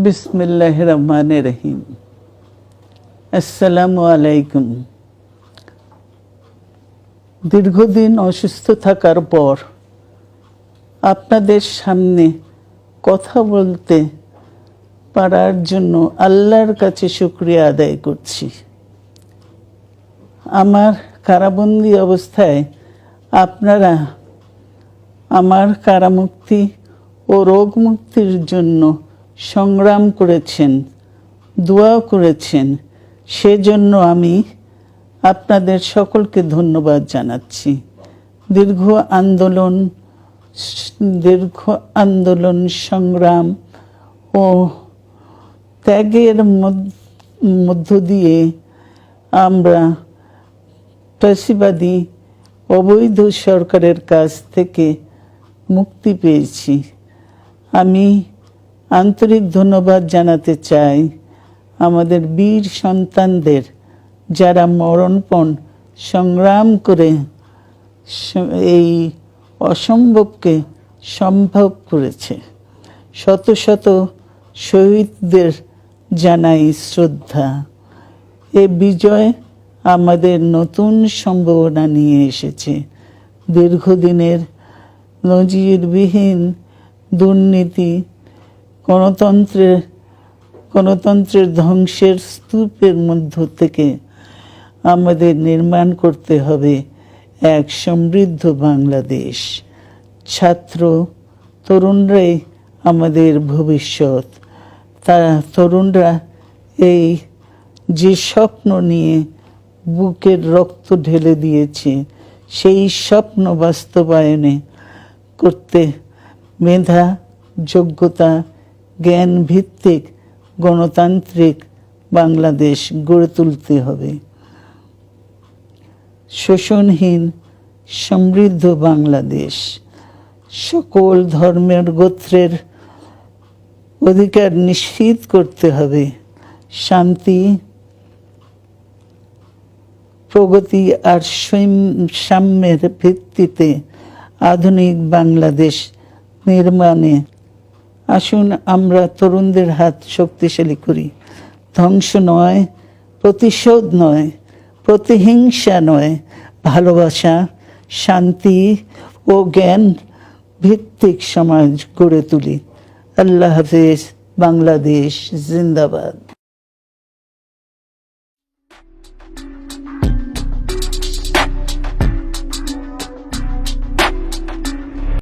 বিসমিল্লাহির রহমানির রহিম। আসসালামু আলাইকুম। দীর্ঘদিন অসুস্থ থাকার পর আপনাদের সামনে কথা বলতে পারার জন্য আল্লাহর কাছে শুকরিয়া আদায় করছি। আমার কারাবন্দী অবস্থায় আপনারা আমার কারামুক্তি ও রোগ মুক্তির জন্য সংগ্রাম করেছেন, দোয়া করেছেন। সেজন্য আমি আপনাদের সকলকে ধন্যবাদ জানাচ্ছি। দীর্ঘ আন্দোলন সংগ্রাম ও ত্যাগের মধ্য দিয়ে আমরা ফ্যাসিবাদী অবৈধ সরকারের কাছ থেকে মুক্তি পেয়েছি। আমি আন্তরিক ধন্যবাদ জানাতে চাই আমাদের বীর সন্তানদের, যারা মরণপণ সংগ্রাম করে এই অসম্ভবকে সম্ভব করেছে। শত শত শহীদদের জানাই শ্রদ্ধা। এ বিজয় আমাদের নতুন সম্ভাবনা নিয়ে এসেছে। দীর্ঘদিনের নজিরবিহীন দুর্নীতি, গণতন্ত্রের ধ্বংসের স্তূপের মধ্য থেকে আমাদের নির্মাণ করতে হবে এক সমৃদ্ধ বাংলাদেশ। ছাত্র তরুণরাই আমাদের ভবিষ্যৎ। তরুণরা এই যে স্বপ্ন নিয়ে বুকের রক্ত ঢেলে দিয়েছে, সেই স্বপ্ন বাস্তবায়নে করতে মেধা, যোগ্যতা, জ্ঞান ভিত্তিক গণতান্ত্রিক বাংলাদেশ গড়ে তুলতে হবে। শোষণহীন সমৃদ্ধ বাংলাদেশ। সকল ধর্মের গোত্রের অধিকার নিশ্চিত করতে হবে। শান্তি, প্রগতি আর সাম্যের ভিত্তিতে আধুনিক বাংলাদেশ নির্মাণে আসুন আমরা তরুণদের হাত শক্তিশালী করি। ধ্বংস নয়, প্রতিশোধ নয়, প্রতিহিংসা নয়, ভালোবাসা, শান্তি ও জ্ঞান ভিত্তিক সমাজ গড়ে তুলি। আল্লাহ হাফেজ। বাংলাদেশ জিন্দাবাদ।